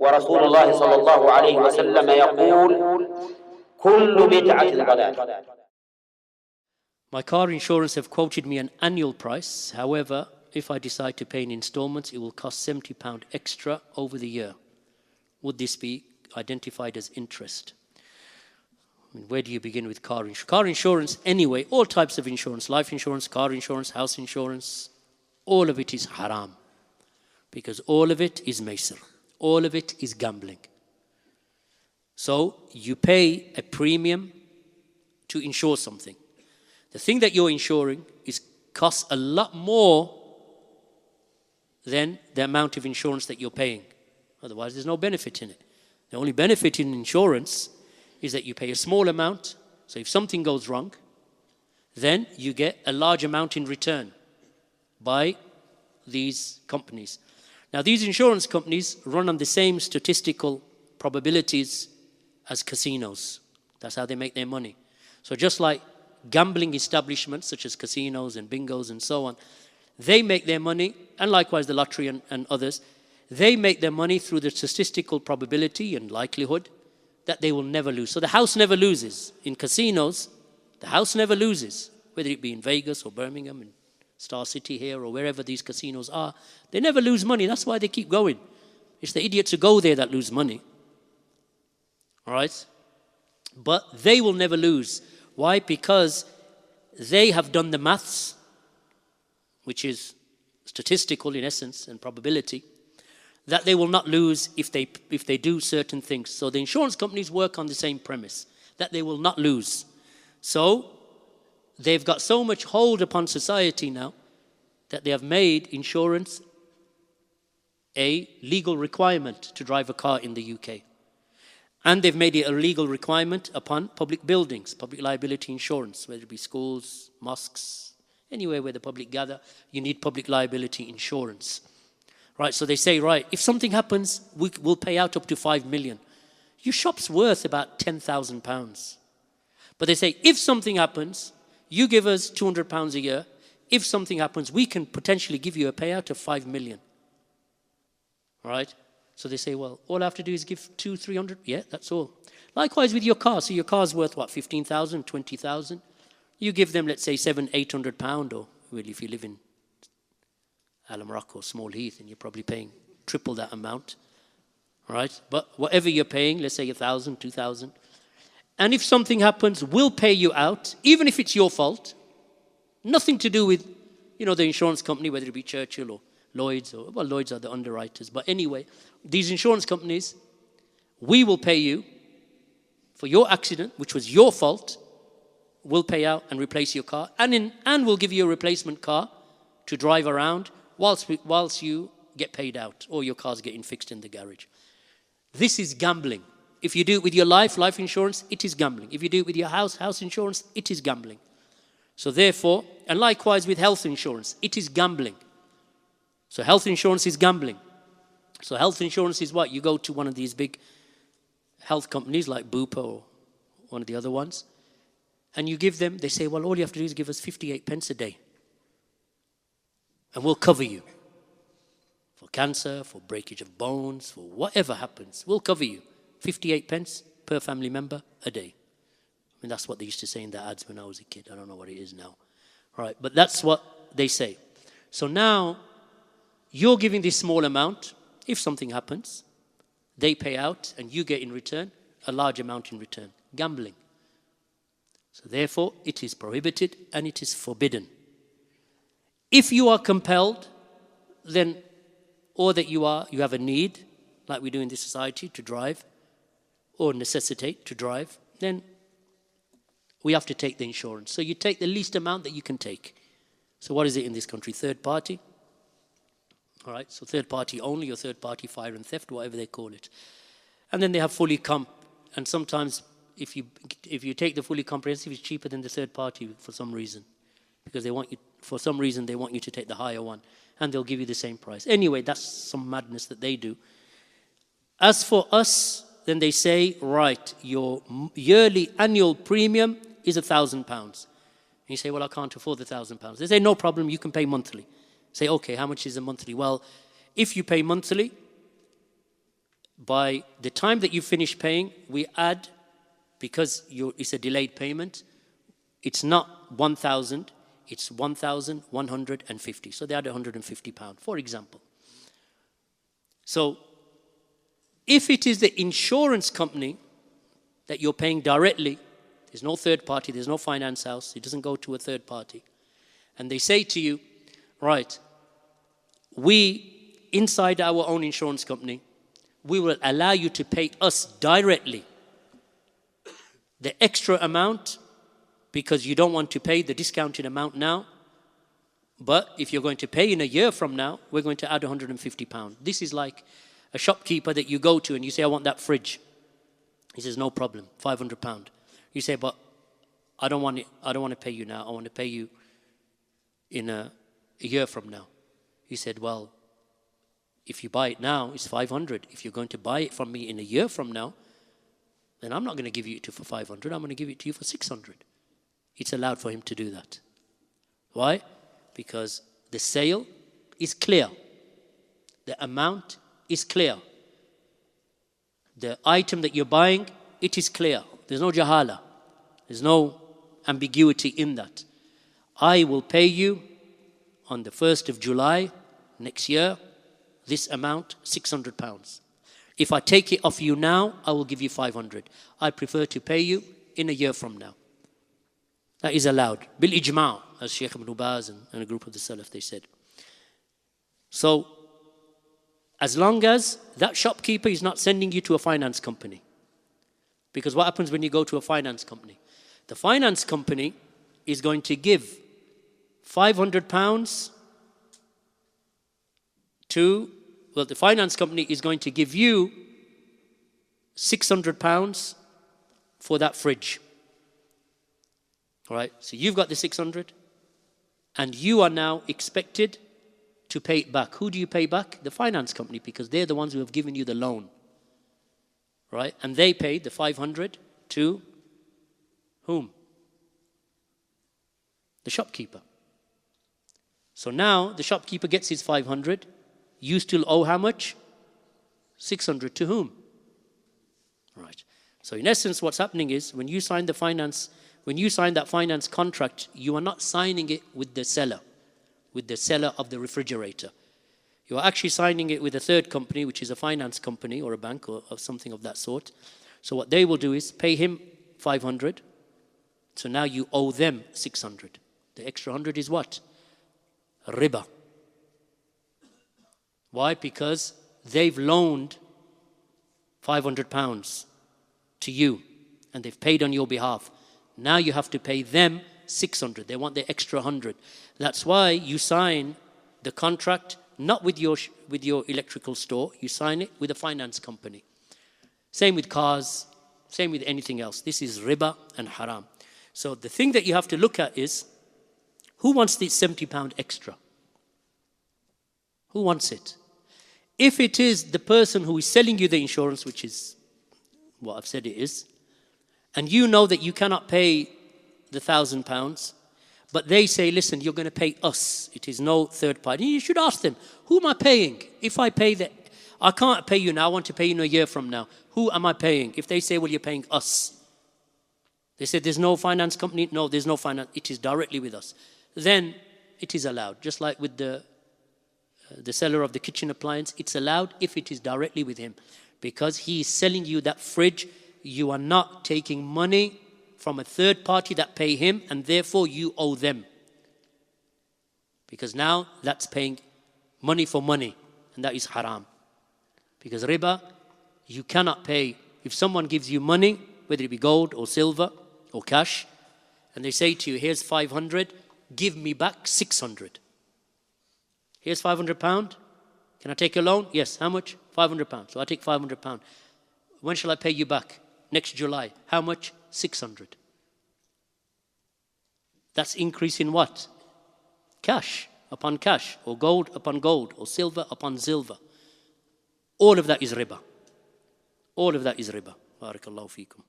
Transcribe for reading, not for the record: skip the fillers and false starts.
ورسول الله صلى الله عليه وسلم يقول كل بدعة ضلالة. My car insurance have quoted me an annual price. However, if I decide to pay in installments, it will cost £70 extra over the year. Would this be identified as interest? I mean, where do you begin with car insurance? Car insurance, anyway, all types of insurance, life insurance, car insurance, house insurance, all of it is haram. Because all of it is maisir. All of it is gambling. So you pay a premium to insure something. The thing that you're insuring costs a lot more than the amount of insurance that you're paying. Otherwise, there's no benefit in it. The only benefit in insurance is that you pay a small amount. So if something goes wrong, then you get a large amount in return by these companies. Now, these insurance companies run on the same statistical probabilities as casinos. That's how they make their money. So just like gambling establishments such as casinos and bingos and so on, they make their money, and likewise the lottery and others, they make their money through the statistical probability and likelihood that they will never lose. So the house never loses. In casinos, the house never loses, whether it be in Vegas or Birmingham and Star City here or wherever these casinos are. They never lose money. That's why they keep going. It's the idiots who go there that lose money. All right? But they will never lose. Why? Because they have done the maths, which is statistical in essence and probability, that they will not lose if they do certain things. So the insurance companies work on the same premise, that they will not lose. So they've got so much hold upon society now that they have made insurance a legal requirement to drive a car in the UK. And they've made it a legal requirement upon public buildings, public liability insurance, whether it be schools, mosques, anywhere where the public gather, you need public liability insurance. Right, so they say, right, if something happens, we'll pay out up to 5 million. Your shop's worth about £10,000. But they say, if something happens, you give us £200 a year. If something happens, we can potentially give you a payout of 5 million. All right? So they say, well, all I have to do is give 200-300. Yeah, that's all. Likewise with your car. So your car's worth, what, 15,000, 20,000? You give them, let's say, £700-800, or well, if you live in Alamrock or Small Heath, and you're probably paying triple that amount. All right? But whatever you're paying, let's say 1,000, 2,000. And if something happens, we'll pay you out, even if it's your fault. Nothing to do with, the insurance company, whether it be Churchill or Lloyd's, well, Lloyd's are the underwriters. But anyway, these insurance companies, we will pay you for your accident, which was your fault. We'll pay out and replace your car. And we'll give you a replacement car to drive around whilst you get paid out or your car's getting fixed in the garage. This is gambling. If you do it with your life insurance, it is gambling. If you do it with your house insurance, it is gambling. So therefore, and likewise with health insurance, it is gambling. So health insurance is gambling. So health insurance is what? You go to one of these big health companies like Bupa or one of the other ones, and you give them, they say, well, all you have to do is give us 58 pence a day. And we'll cover you. For cancer, for breakage of bones, for whatever happens, we'll cover you. 58 pence per family member a day. I mean, that's what they used to say in the ads when I was a kid. I don't know what it is now. Right, but that's what they say. So now, you're giving this small amount. If something happens, they pay out and you get in return a large amount in return. Gambling. So therefore, it is prohibited and it is forbidden. If you are compelled, then, or that you have a need, like we do in this society, to drive, or necessitate to drive, then we have to take the insurance. So you take the least amount that you can take. So what is it in this country? Third party? All right, so third party only or third party fire and theft, whatever they call it. And then they have fully comp. And sometimes if you take the fully comprehensive, it's cheaper than the third party for some reason. Because they want you, for some reason, they want you to take the higher one. And they'll give you the same price. Anyway, that's some madness that they do. As for us, then they say, right, your yearly annual premium is £1,000. And you say, well, I can't afford the £1,000. They say, no problem, you can pay monthly. Say, okay, how much is a monthly? Well, if you pay monthly, by the time that you finish paying, we add, because it's a delayed payment, it's not 1,000, it's 1,150. So they add £150, for example. So if it is the insurance company that you're paying directly, there's no third party, there's no finance house, it doesn't go to a third party, and they say to you, right, we, inside our own insurance company, we will allow you to pay us directly the extra amount because you don't want to pay the discounted amount now. But if you're going to pay in a year from now, we're going to add £150. This is like a shopkeeper that you go to and you say, I want that fridge. He says, no problem, £500. You say, but I don't want it. I don't want to pay you now. I want to pay you in a year from now. He said, well, if you buy it now, it's 500. If you're going to buy it from me in a year from now, then I'm not going to give you it for 500. I'm going to give it to you for 600. It's allowed for him to do that. Why? Because the sale is clear. The amount is clear. The item that you're buying, it is clear. There's no jahala. There's no ambiguity in that. I will pay you on the 1st of July next year, this amount, £600. If I take it off you now, I will give you 500. I prefer to pay you in a year from now. That is allowed. Bil ijma', as Sheikh Ibn Baz and a group of the Salaf, they said. So, as long as that shopkeeper is not sending you to a finance company. Because what happens when you go to a finance company? The finance company is going to give £500 the finance company is going to give you £600 for that fridge. All right, so you've got the 600 and you are now expected to pay it back. Who do you pay back? The finance company, because they're the ones who have given you the loan. Right? And they paid the 500 to whom? The shopkeeper. So now the shopkeeper gets his 500. You still owe how much? 600 to whom? Right. So in essence, what's happening is when you sign that finance contract, you are not signing it with the seller of the refrigerator. You are actually signing it with a third company, which is a finance company or a bank or something of that sort. So what they will do is pay him 500. So now you owe them 600. The extra 100 is what? Riba. Why? Because they've loaned £500 to you and they've paid on your behalf. Now you have to pay them 600. They want the extra 100. That's why you sign the contract not with your electrical store. You sign it with a finance company. Same with cars, same with anything else. This is riba and haram. So the thing that you have to look at is, who wants the £70 extra? Who wants it? If it is the person who is selling you the insurance, which is what I've said it is, and you know that you cannot pay the £1,000, but they say, listen, you're going to pay us. It is no third party. You should ask them, who am I paying? If I pay that, I can't pay you now, I want to pay you in a year from now. Who am I paying? If they say, well, you're paying us. They say, there's no finance company. No, there's no finance. It is directly with us. Then it is allowed. Just like with the seller of the kitchen appliance, it's allowed if it is directly with him. Because he is selling you that fridge, you are not taking money from a third party that pay him, and therefore you owe them. Because now that's paying money for money, and that is haram. Because riba, you cannot pay. If someone gives you money, whether it be gold or silver or cash, and they say to you, here's 500, give me back 600. Here's £500. Can I take a loan? Yes. How much? £500. So I take £500. When shall I pay you back? Next July. How much? 600. That's increase in what? Cash upon cash, or gold upon gold, or silver upon silver. All of that is riba. All of that is riba. Barakallahu feekum.